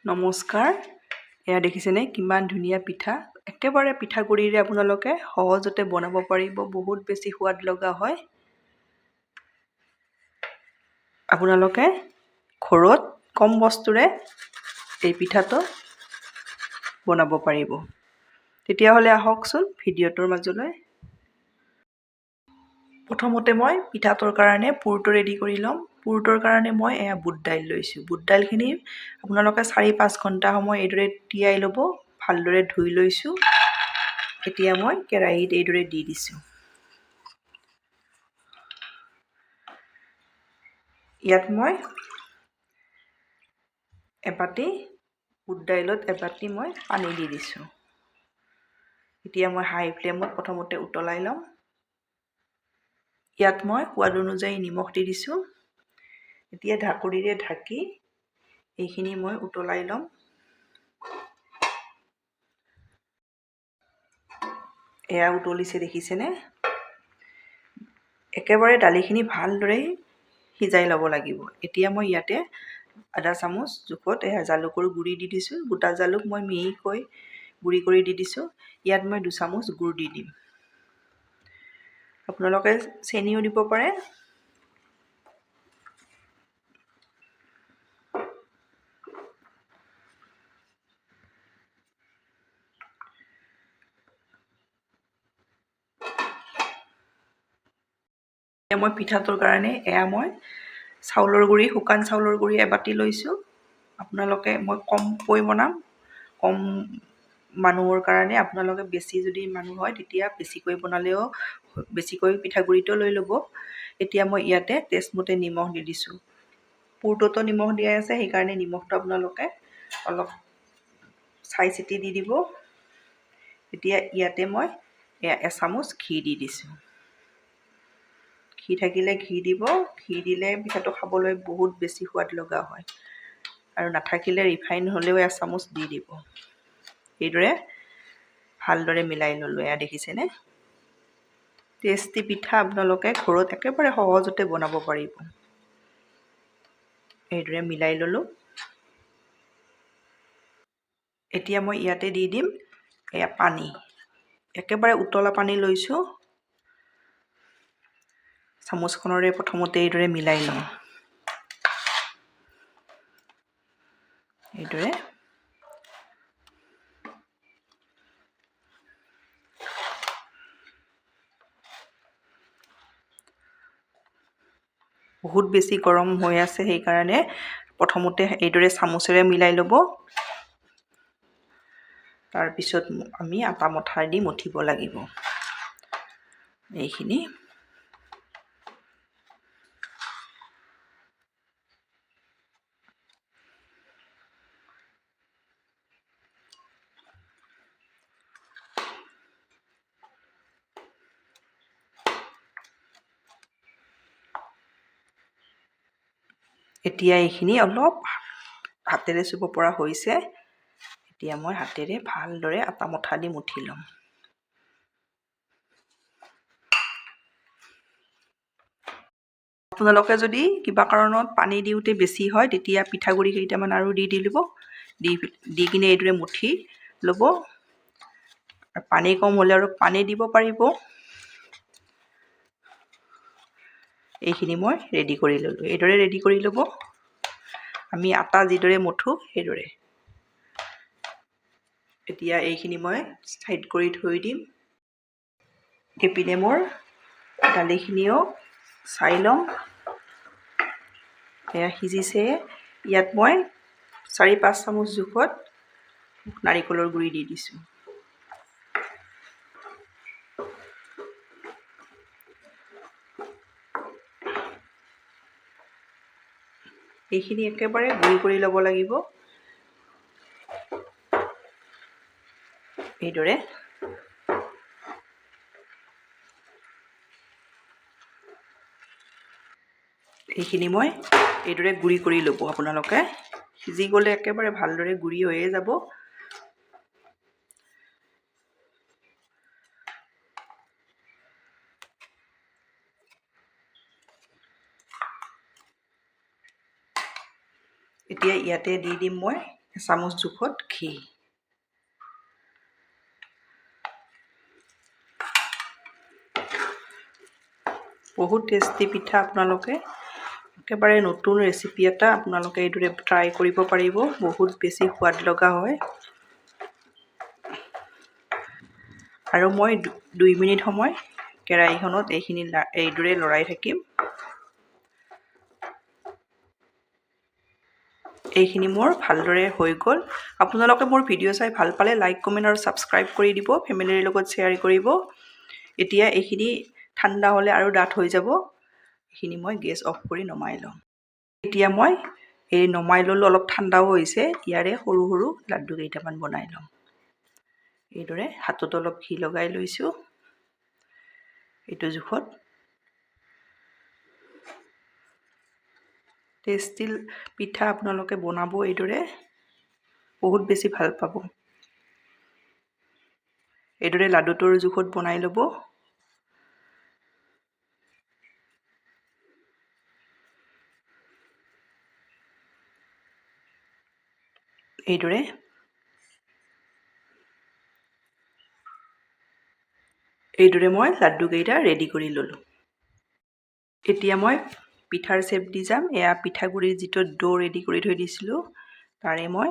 নমস্কাৰ। এয়া দেখিছেনে কিমান ধুনীয়া পিঠা। একেবাৰে পিঠাগুড়িৰে আপোনালোকে সহজতে বনাব পাৰিব, বহুত বেছি সোৱাদ লগা হয়। আপোনালোকে ঘৰত কম বস্তুৰে এই পিঠাটো বনাব পাৰিব। তেতিয়াহ'লে আহকচোন ভিডিঅ'টোৰ মাজলৈ। প্ৰথমতে মই পিঠাটোৰ কাৰণে পুৰটো ৰেডি কৰি ল'ম। পুৰটোৰ কাৰণে মই এয়া বুট দাইল লৈছোঁ। বুট দাইলখিনি আপোনালোকে 4-5 ঘণ্টা সময় এইদৰে তিয়াই ল'ব। ভালদৰে ধুই লৈছোঁ। এতিয়া মই কেৰাহীত এইদৰে দি দিছোঁ। ইয়াত মই এবাটি বুট দাইলত এবাটি মই পানী দি দিছোঁ। এতিয়া মই হাই ফ্লেমত প্ৰথমতে উতলাই ল'ম। ইয়াত মই সোৱাদ অনুযায়ী নিমখ দি দিছোঁ। এতিয়া ঢাকনিৰে ঢাকি এইখিনি মই উতলাই ল'ম। এয়া উতলিছে দেখিছেনে? একেবাৰে দালিখিনি ভালদৰে সিজাই ল'ব লাগিব। এতিয়া মই ইয়াতে আধা চামুচ জোখত জালুকৰ গুড়ি দি দিছোঁ। গোটা জালুক মই মিহিকৈ গুড়ি কৰি দি দিছোঁ। ইয়াত মই 2 চামুচ গুড় দি দিম। আপোনালোকে চেনিও দিব পাৰে। মই পিঠাটোৰ কাৰণে মই চাউলৰ গুড়ি, শুকান চাউলৰ গুড়ি এবাটি লৈছোঁ। আপোনালোকে মই কমকৈ বনাম, কম মানুহৰ কাৰণে আপোনালোকে বেছি যদি মানুহ হয় তেতিয়া বেছিকৈ বনালেও বেছিকৈ পিঠাগুড়িটো লৈ ল'ব। এতিয়া মই ইয়াতে টেষ্টমতে নিমখ দি দিছোঁ। পুৰটোতো নিমখ দিয়া আছে, সেইকাৰণে নিমখটো আপোনালোকে অলপ চাই চিতি দি দিব। এতিয়া ইয়াতে মই 1 চামুচ ঘি দি দিছোঁ। ঘি থাকিলে ঘি দিব। ঘি দিলে পিঠাটো খাবলৈ বহুত বেছি সোৱাদ লগা হয়। আৰু নাথাকিলে ৰিফাইন হ'লেও 1 চামুচ দি দিব। এইদৰে ভালদৰে মিলাই ল'লোঁ। এয়া দেখিছেনে? টেষ্টি পিঠা আপোনালোকে ঘৰত একেবাৰে সহজতে বনাব পাৰিব। এইদৰে মিলাই ল'লোঁ। এতিয়া মই ইয়াতে দি দিম পানী। একেবাৰে উতলা পানী লৈছোঁ। চামুচখনৰে প্ৰথমতে এইদৰে মিলাই লওঁ। এইদৰে বহুত বেছি গৰম হৈ আছে, সেইকাৰণে প্ৰথমতে এইদৰে চামুচেৰে মিলাই ল'ব। তাৰপিছত আমি আটা মঠাৰ দি মঠিব লাগিব। এইখিনি এতিয়া এইখিনি অলপ হাতেৰে চুব পৰা হৈছে। এতিয়া মই হাতেৰে ভালদৰে আটা মঠা দি মঠি ল'ম। আপোনালোকে যদি কিবা কাৰণত পানী দিওঁতে বেছি হয়, তেতিয়া পিঠাগুড়ি কেইটামান আৰু দি দিব। দি কিনে এইদৰে মুঠি ল'ব। পানী কম হ'লে আৰু পানী দিব পাৰিব। এইখিনি মই ৰেডি কৰি ল'লোঁ। এইদৰে ৰেডি কৰি ল'ব। আমি আটা যিদৰে মঠো সেইদৰে। এতিয়া এইখিনি মই ছাইড কৰি থৈ দিম। ইপিনে মোৰ দালিখিনিও চাই ল'ম। এয়া সিজিছে। ইয়াত মই 4-5 চামুচ জোখত নাৰিকলৰ গুড়ি দি দিছোঁ। এইখিনি একেবাৰে গুড়ি কৰি ল'ব লাগিব। এইদৰে এইখিনি মই এইদৰে গুড়ি কৰি ল'ব। আপোনালোকে সিজি গ'লে একেবাৰে ভালদৰে গুড়ি হৈয়ে যাব। এতিয়া ইয়াতে দি দিম মই এচামুচ জোখত ঘি। বহুত টেষ্টি পিঠা, আপোনালোকে একেবাৰে নতুন ৰেচিপি এটা আপোনালোকে এইদৰে ট্ৰাই কৰিব পাৰিব, বহুত বেছি সোৱাদ লগা হয়। আৰু মই 2 মিনিট সময় কেৰাহীখনত এইখিনি এইদৰে লৰাই থাকিম। এইখিনি মোৰ ভালদৰে হৈ গ'ল। আপোনালোকে মোৰ ভিডিঅ' চাই ভাল পালে লাইক, কমেণ্ট আৰু ছাবস্ক্ৰাইব কৰি দিব, ফেমিলিৰ লগত শ্বেয়াৰ কৰিব। এতিয়া এইখিনি ঠাণ্ডা হ'লে আৰু ডাঠ হৈ যাব। এইখিনি মই গেছ অফ কৰি নমাই ল'ম। এতিয়া মই এই নমাই ল'লোঁ, অলপ ঠাণ্ডাও হৈছে। ইয়াৰে সৰু সৰু লাড্ডু কেইটামান বনাই ল'ম। এইদৰে হাতত অলপ ঘি লগাই লৈছোঁ, এইটো জোখত। টেষ্টি পিঠা আপোনালোকে বনাব এইদৰে, বহুত বেছি ভাল পাব। এইদৰে লাডুটোৰ জোখত বনাই ল'ব। এইদৰে মই লাড্ডুকেইটা ৰেডি কৰি ল'লোঁ। এতিয়া মই পিঠাৰ চেপ দি যাম। এয়া পিঠাগুড়িৰ যিটো ডো ৰেডি কৰি থৈ দিছিলোঁ, তাৰে মই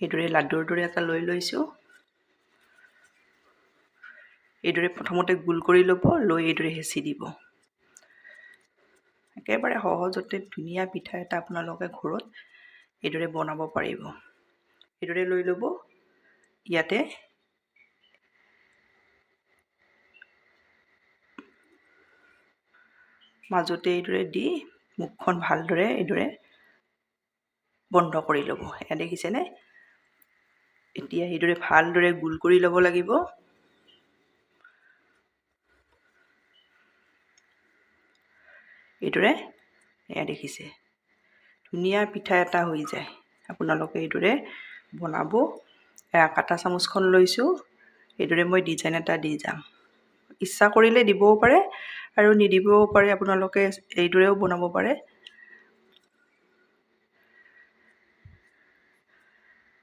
এইদৰে লাড্ডুৰ দৰে এটা লৈ লৈছোঁ। এইদৰে প্ৰথমতে গোল কৰি ল'ব, লৈ এইদৰে হেঁচি দিব। একেবাৰে সহজতে ধুনীয়া পিঠা এটা আপোনালোকে ঘৰত এইদৰে বনাব পাৰিব। এইদৰে লৈ ল'ব। ইয়াতে মাজতে এইদৰে দি মুখখন ভালদৰে এইদৰে বন্ধ কৰি ল'ব। এয়া দেখিছেনে? এতিয়া এইদৰে ভালদৰে গোল কৰি ল'ব লাগিব। এইদৰে এয়া দেখিছে, ধুনীয়া পিঠা এটা হৈ যায়। আপোনালোকে এইদৰে বনাব। এয়া কাটা চামুচখন লৈছোঁ, এইদৰে মই ডিজাইন এটা দি যাম। ইচ্ছা কৰিলে দিবও পাৰে আৰু নিদিবও পাৰে, আপোনালোকে এইদৰেও বনাব পাৰে।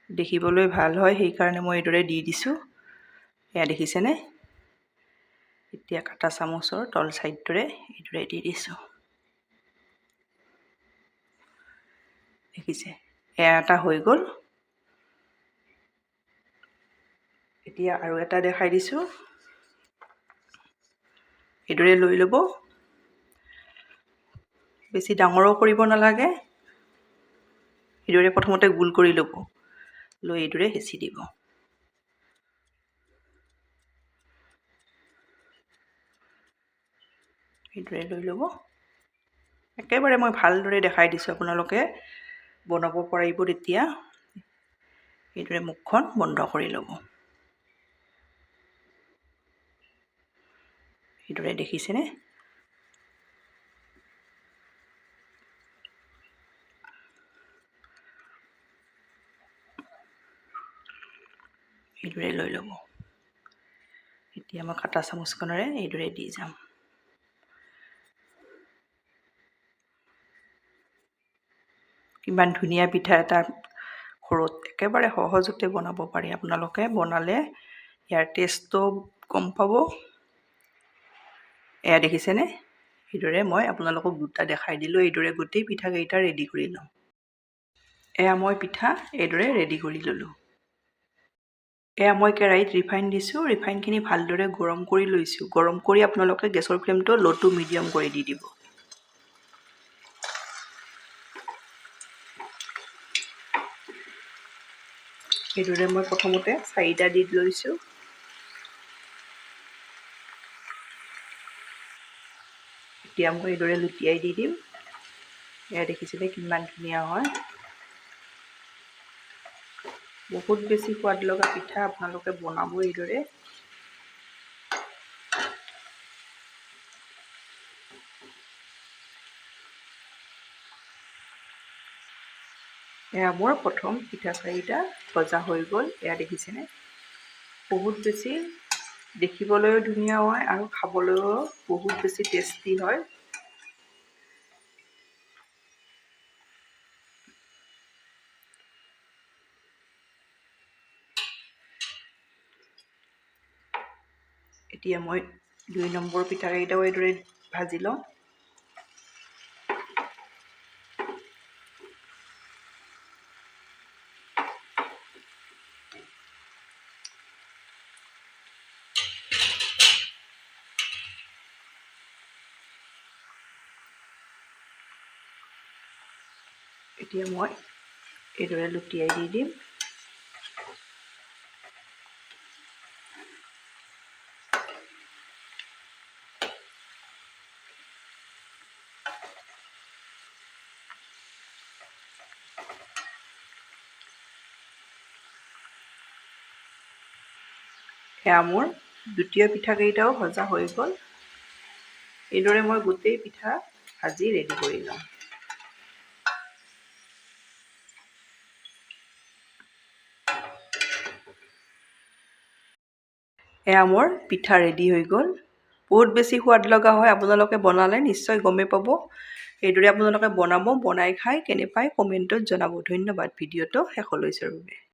দেখিবলৈ ভাল হয়, সেইকাৰণে মই এইদৰে দি দিছোঁ। এয়া দেখিছেনে? এতিয়া কাটা চামুচৰ তল চাইডটোৰে এইদৰে দি দিছোঁ। দেখিছে? এয়া এটা হৈ গ'ল। এতিয়া আৰু এটা দেখাই দিছোঁ। এইদৰে লৈ ল'ব। বেছি ডাঙৰো কৰিব নালাগে। এইদৰে প্ৰথমতে গোল কৰি ল'ব, লৈ এইদৰে হেঁচি দিব। এইদৰে লৈ ল'ব। একেবাৰে মই ভালদৰে দেখাই দিছোঁ, আপোনালোকে বনাব পাৰিব তেতিয়া। এইদৰে মুখখন বন্ধ কৰি ল'ব। এইদৰে দেখিছেনে? এইদৰে লৈ ল'ব। এতিয়া মই কাটা চামুচখনেৰে এইদৰে দি যাম। কিমান ধুনীয়া পিঠা এটা ঘৰত একেবাৰে সহজতে বনাব পাৰি। আপোনালোকে বনালে ইয়াৰ টেষ্টটো গম পাব। এয়া দেখিছেনে? এইদৰে মই আপোনালোকক দুটা দেখাই দিলোঁ। এইদৰে গোটেই পিঠাকেইটা ৰেডি কৰি লওঁ। এয়া মই পিঠা এইদৰে ৰেডি কৰি ল'লোঁ। এয়া মই কেৰাহীত ৰিফাইন দিছোঁ। ৰিফাইনখিনি ভালদৰে গৰম কৰি লৈছোঁ। গৰম কৰি আপোনালোকে গেছৰ ফ্লেমটো ল' টু মিডিয়াম কৰি দি দিব। এইদৰে মই প্ৰথমতে 4টা দি লৈছোঁ। এতিয়া মই এইদৰে লুটিয়াই দি দিম। এয়া দেখিছিলে কিমান ধুনীয়া হয়। বহুত বেছি সোৱাদ লগা পিঠা, আপোনালোকে বনাব এইদৰে। এয়া মোৰ প্ৰথম পিঠা 4টা ভজা হৈ গ'ল। এয়া দেখিছেনে? বহুত বেছি দেখিবলৈও ধুনীয়া হয় আৰু খাবলৈও বহুত বেছি টেষ্টি হয়। এতিয়া মই 2 নম্বৰ পিঠাকেইটাও এইদৰে ভাজি লওঁ। এতিয়া মই এইদৰে লুটিয়াই দি দিম। এয়া মোৰ দ্বিতীয় পিঠাকেইটাও ভজা হৈ গ'ল। এইদৰে মই গোটেই পিঠা ভাজি ৰেডি কৰি লওঁ। এয়া মোৰ পিঠা ৰেডি হৈ গ'ল। বহুত বেছি সোৱাদ লগা হয়, আপোনালোকে বনালে নিশ্চয় গমেই পাব। এইদৰে আপোনালোকে বনাই খাই কেনে পায় কমেণ্টত জনাব। ধন্যবাদ ভিডিঅ'টো শেষলৈ চোৱাৰ বাবে।